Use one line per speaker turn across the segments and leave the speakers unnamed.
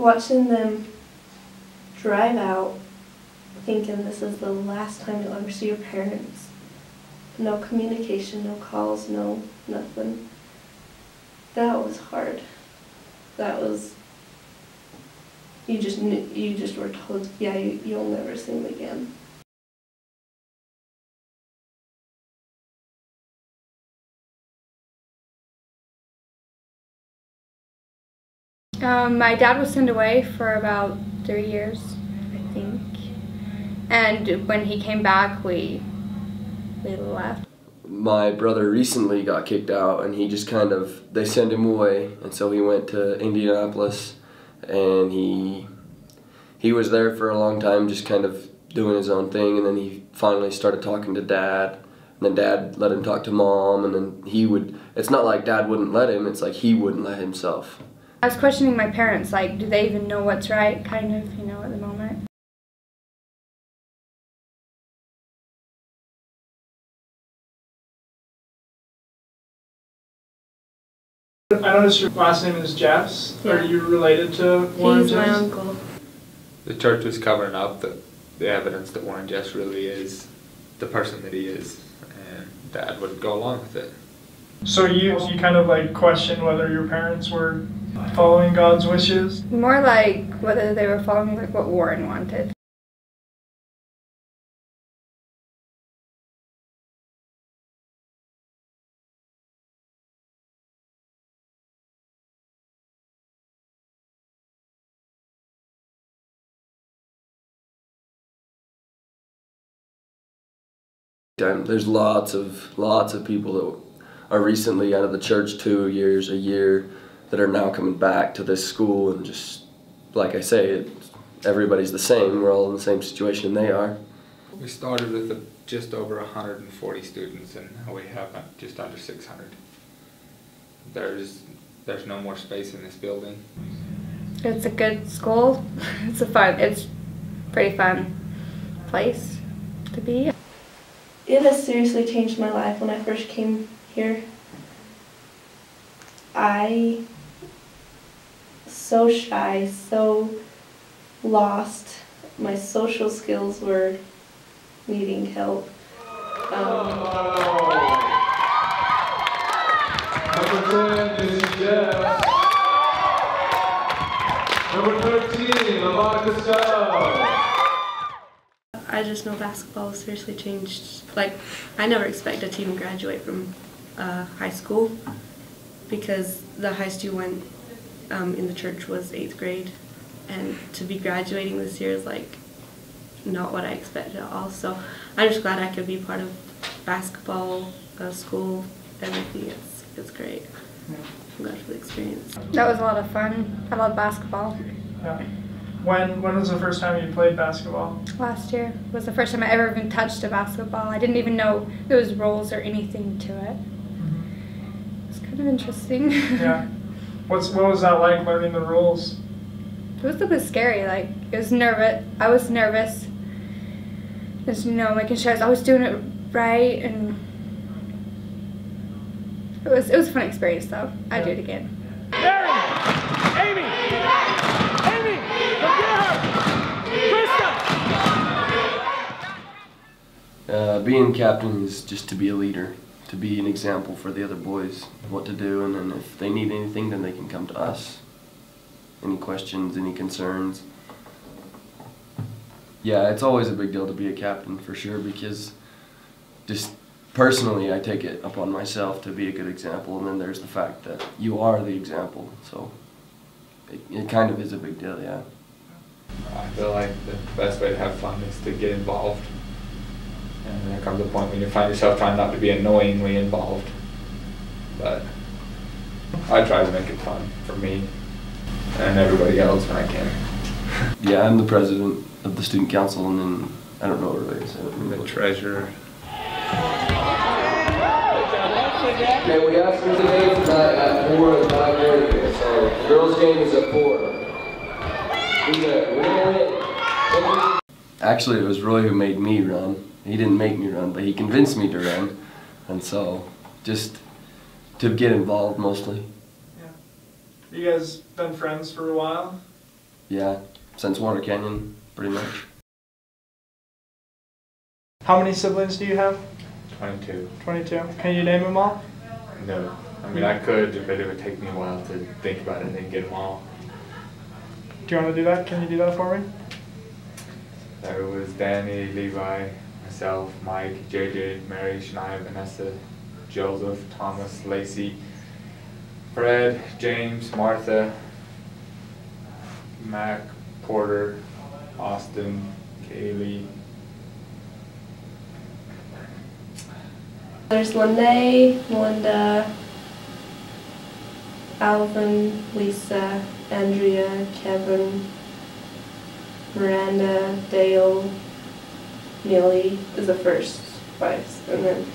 watching them drive out, thinking this is the last time you'll ever see your parents. No communication, no calls, no nothing. That was hard. That was, you just were told, yeah, you'll never see them again.
My dad was sent away for about 3 years, I think. And when he came back, we left.
My brother recently got kicked out, and he just they sent him away, and so he went to Indianapolis, and he was there for a long time, just kind of doing his own thing, and then he finally started talking to Dad, and then Dad let him talk to Mom, and then it's not like Dad wouldn't let him, it's like he wouldn't let himself.
I was questioning my parents, like, do they even know what's right, kind of, you know, at the moment.
I noticed your last name is Jeffs.
Yeah.
Are you related to Warren
He's
Jeffs?
my uncle.
The church was covering up the evidence that Warren Jeffs really is the person that he is, and Dad would go along with it.
So you kind of like question whether your parents were following God's wishes?
More like whether they were following like what Warren wanted.
There's lots of people that are recently out of the church 2 years, a year, that are now coming back to this school, and just like I say, everybody's the same. We're all in the same situation they are.
We started with just over 140 students, and now we have just under 600. There's no more space in this building.
It's a good school. It's pretty fun place to be.
It has seriously changed my life. When I first came here, so shy, so lost. My social skills were needing help.
Number 10 is Jeff. Number 13, Lamont Costello.
I just know basketball has seriously changed. Like, I never expected to even graduate from high school, because the highest you went in the church was 8th grade, and to be graduating this year is like not what I expected at all. So I'm just glad I could be part of basketball, school, everything. It's great. I'm glad for the experience.
That was a lot of fun. I love basketball.
Yeah. When was the first time you played basketball?
Last year was the first time I ever even touched a basketball. I didn't even know there was rules or anything to it. It's kind of interesting.
Yeah. What was that like, learning the rules?
It was a bit scary. Like, it was nervous. I was nervous. Just, you know, making sure I was doing it right, and it was a fun experience though. I'd do it again.
Being captain is just to be a leader, to be an example for the other boys, what to do, and then if they need anything, then they can come to us. Any questions, any concerns. Yeah, it's always a big deal to be a captain, for sure, because just personally I take it upon myself to be a good example, and then there's the fact that you are the example, so it kind of is a big deal, yeah.
I feel like the best way to have fun is to get involved. And there comes a point when you find yourself trying not to be annoyingly involved. But I try to make it fun for me and everybody else when I can.
Yeah, I'm the president of the student council, and then I don't know what it is.
The treasurer.
Okay, we have some today tonight at 4 and 5:30, so the girls' game is at 4. Actually, it was Roy who made me run. He didn't make me run, but he convinced me to run, and so just to get involved mostly.
Yeah. You guys been friends for a while?
Yeah, since Water Canyon, pretty much.
How many siblings do you have?
22.
22. Can you name them all?
No. I mean, I could, but it would take me a while to think about it and then get them all.
Do you want to do that? Can you do that for me?
There was Danny, Levi, myself, Mike, JJ, Mary, Shania, Vanessa, Joseph, Thomas, Lacey, Fred, James, Martha, Mac, Porter, Austin, Kaylee.
There's Lene, Melinda, Alvin, Lisa, Andrea, Kevin, Miranda, Dale, Millie is the first wives, and then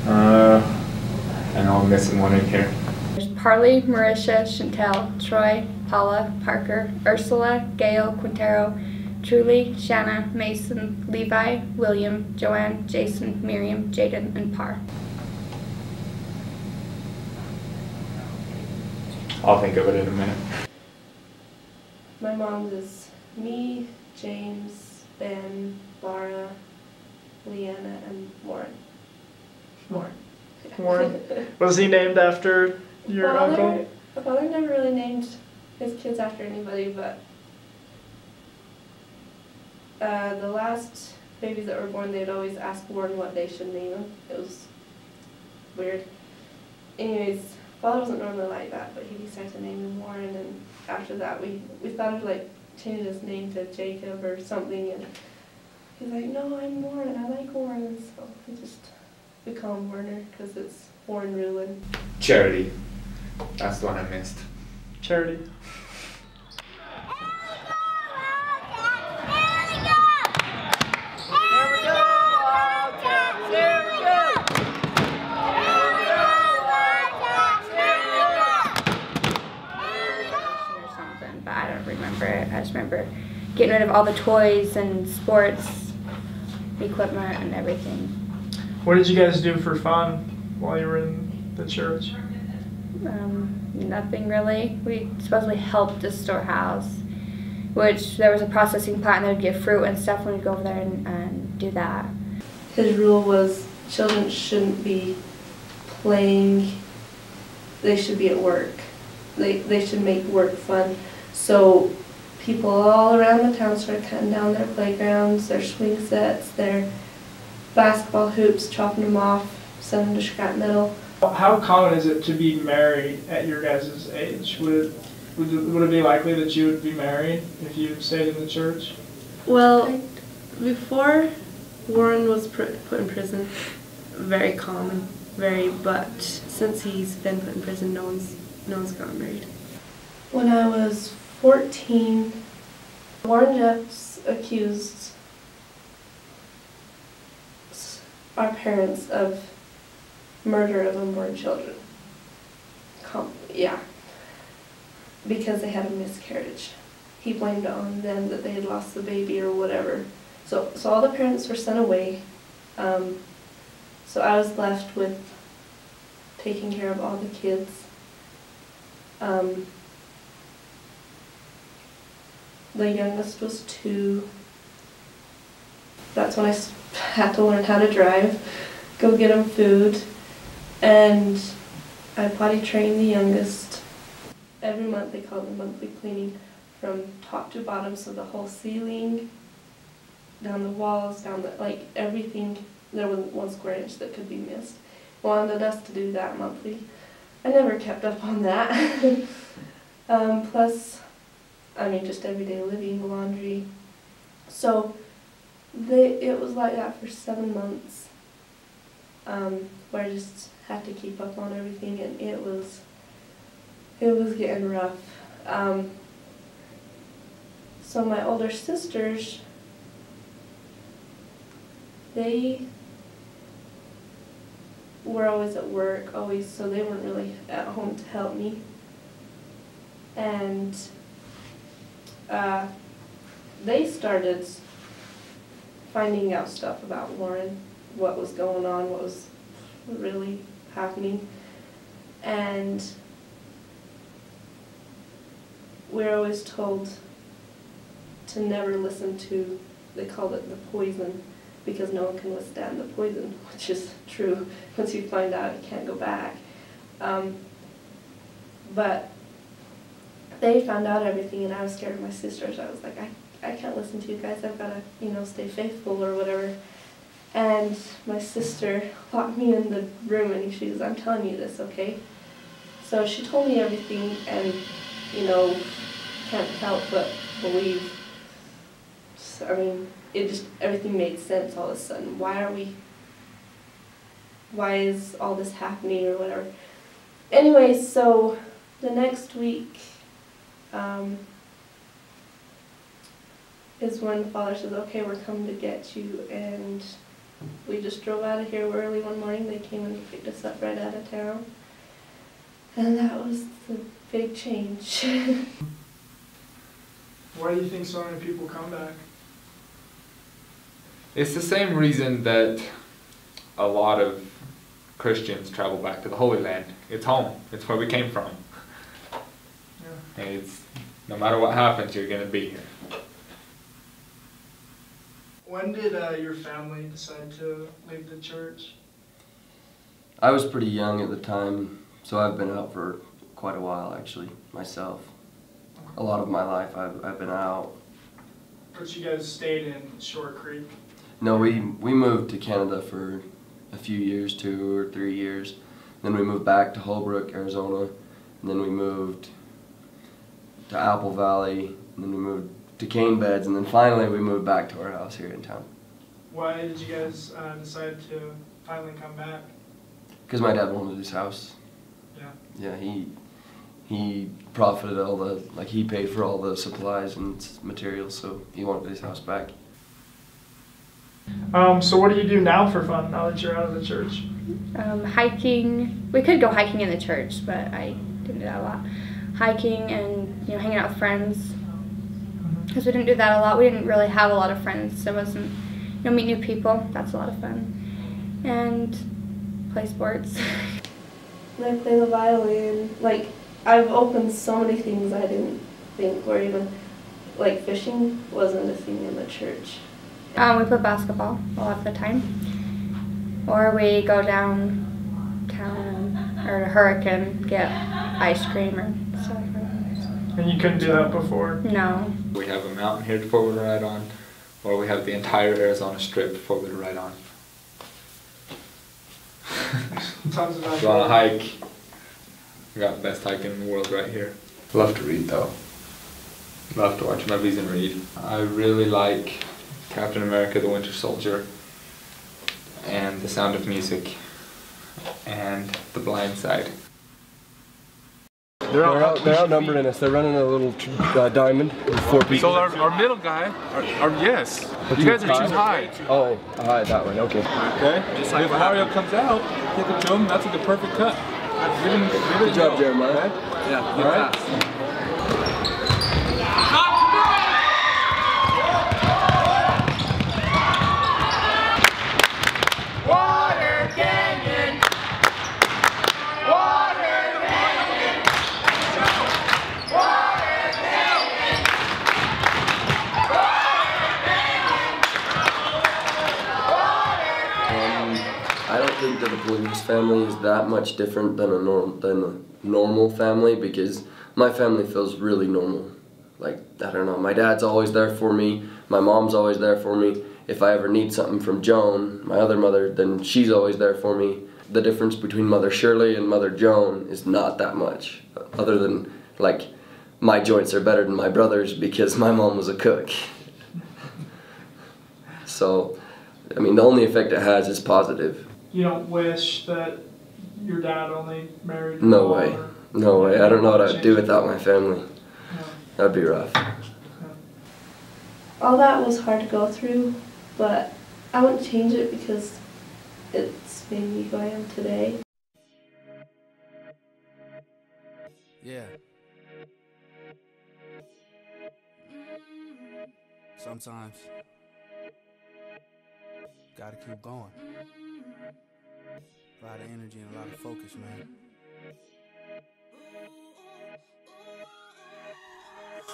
I know I'm missing one in here.
There's Parley, Marisha, Chantel, Troy, Paula, Parker, Ursula, Gail, Quintero, Truly, Shanna, Mason, Levi, William, Joanne, Jason, Miriam, Jaden, and Par.
I'll think of it in a minute.
my mom's is me, James, Ben, Laura, Leanna, and Warren. Warren.
Warren. Was he named after your uncle?
My father never really named his kids after anybody, but the last babies that were born, they'd always ask Warren what they should name him. It was weird. Anyways, father wasn't normally like that, but he decided to name him Warren, and after that we thought of like changing his name to Jacob or something, and he's like, no, I'm Warren, I like Warren, so we call him Werner because it's Warren Ruin.
Charity. That's the one I missed.
Charity.
But I don't remember it. I just remember getting rid of all the toys and sports equipment and everything.
What did you guys do for fun while you were in the church?
Nothing really. We supposedly helped the storehouse, which there was a processing plant and they would get fruit and stuff when we'd go over there and do that.
His rule was children shouldn't be playing, they should be at work. They should make work fun. So people all around the town started cutting down their playgrounds, their swing sets, their basketball hoops, chopping them off, sending them to scrap metal.
How common is it to be married at your guys' age? Would it be likely that you would be married if you stayed in the church?
Well, before Warren was put in prison, very common, but since he's been put in prison, no one's gotten married. When I was 14, Warren Jeffs accused our parents of murder of unborn children. Because they had a miscarriage. He blamed it on them that they had lost the baby or whatever. So all the parents were sent away. So I was left with taking care of all the kids. The youngest was 2. That's when I had to learn how to drive, go get him food, and I potty trained the youngest. Every month they call it monthly cleaning, from top to bottom, so the whole ceiling, down the walls, down the, like everything. There wasn't 1 square inch that could be missed. Wanted us to do that monthly. I never kept up on that. Plus, I mean, just everyday living, laundry. So it was like that for 7 months, where I just had to keep up on everything, and it was getting rough. So my older sisters, they were always at work, so they weren't really at home to help me. And they started finding out stuff about Warren, what was going on, what was really happening. And we're always told to never listen to, they called it the poison, because no one can withstand the poison, which is true. Once you find out, you can't go back. But they found out everything, and I was scared of my sisters. I was like, I can't listen to you guys. I've got to, stay faithful or whatever. And my sister locked me in the room, and she goes, I'm telling you this, okay? So she told me everything, and, can't help but believe. So, everything made sense all of a sudden. Why is all this happening or whatever? Anyway, so the next week is when Father says, okay, we're coming to get you, and we just drove out of here early one morning. They came and picked us up right out of town, and that was the big change.
Why do you think so many people come back?
It's the same reason that a lot of Christians travel back to the Holy Land. It's home. It's where we came from.
Yeah.
And no matter what happens, you're going to be here.
When did your family decide to leave the church?
I was pretty young at the time, so I've been out for quite a while actually, myself. A lot of my life I've been out.
But you guys stayed in Short Creek?
No, we moved to Canada for a few years, 2 or 3 years. Then we moved back to Holbrook, Arizona. And then we moved to Apple Valley. And then we moved to Cane Beds. And then finally we moved back to our house here in town.
Why did you guys decide to finally come back?
Because my dad wanted his house.
Yeah.
Yeah, he profited he paid for all the supplies and materials, so he wanted his house back.
So what do you do now for fun, now that you're out of the church?
Hiking. We could go hiking in the church, but I didn't do that a lot. Hiking and hanging out with friends, because we didn't do that a lot. We didn't really have a lot of friends. It wasn't, meet new people. That's a lot of fun. And play sports.
I play the violin. I've opened so many things I didn't think were even, fishing wasn't a thing in the church.
We play basketball a lot of the time. Or we go downtown or to Hurricane, get ice cream or stuff like that.
And you couldn't do that before?
No.
We have a mountain here to four-wheel ride on, or we have the entire Arizona Strip to four-wheel ride on.
Tons of
Go on a hike. We got the best hiking in the world right here. Love to read though. Love to watch movies and read. I really like Captain America: The Winter Soldier, and The Sound of Music, and The Blind Side.
They're outnumbering us. They're running a little diamond with 4 people.
So our middle guy, yes. You guys are too high.
Oh, high that one. Okay.
Okay. Just like if Mario comes out, take it to him. That's like the perfect cut. Give it
Good job, Jeremiah.
Okay? Yeah. All right.
I don't think that a polygamist family is that much different than a normal family, because my family feels really normal. I don't know, my dad's always there for me, my mom's always there for me. If I ever need something from Joan, my other mother, then she's always there for me. The difference between Mother Shirley and Mother Joan is not that much, other than my joints are better than my brother's because my mom was a cook. So, the only effect it has is positive.
You don't wish that your dad only married your
No
mom,
way.
or-
No way. I don't know what I'd do without my family.
Yeah.
That'd be rough.
All that was hard to go through, but I wouldn't change it because it's made me who I am today.
Yeah. Sometimes gotta keep going. A lot of energy and a lot of focus, man.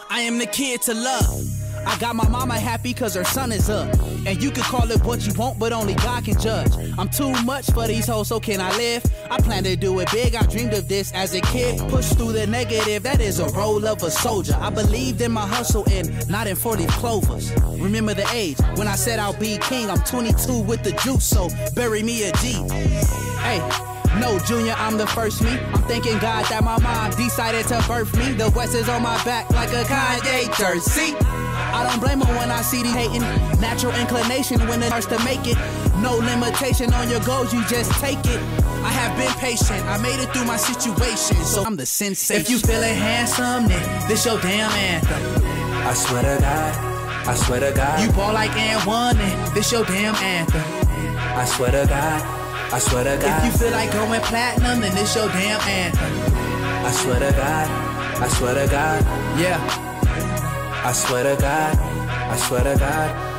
I am the kid to love. I got my mama happy cause her son is up. And you can call it what you want, but only God can judge. I'm too much for these hoes, so can I live? I plan to do it big, I dreamed of this as a kid. Push through the negative, that is a role of a soldier. I believed in my hustle and not in 40 clovers. Remember the age, when I said I'll be king, I'm 22 with the juice, so bury me a G. Hey. No, Junior, I'm the first me. I'm thanking God that my mom decided to birth me. The West is on my back like a Kanye jersey. I don't blame her when I see these hating. Natural inclination when it starts to make it. No limitation on your goals, you just take it. I have been patient, I made it through my situation, so I'm the sensation. If you feeling handsome, then this your damn anthem.
I swear to God, I swear to God.
You ball like N1, then this your damn anthem.
I swear to God, I swear to God.
If you feel like going platinum, then this your damn anthem.
I swear to God, I swear to God.
Yeah.
I swear to God, I swear to God.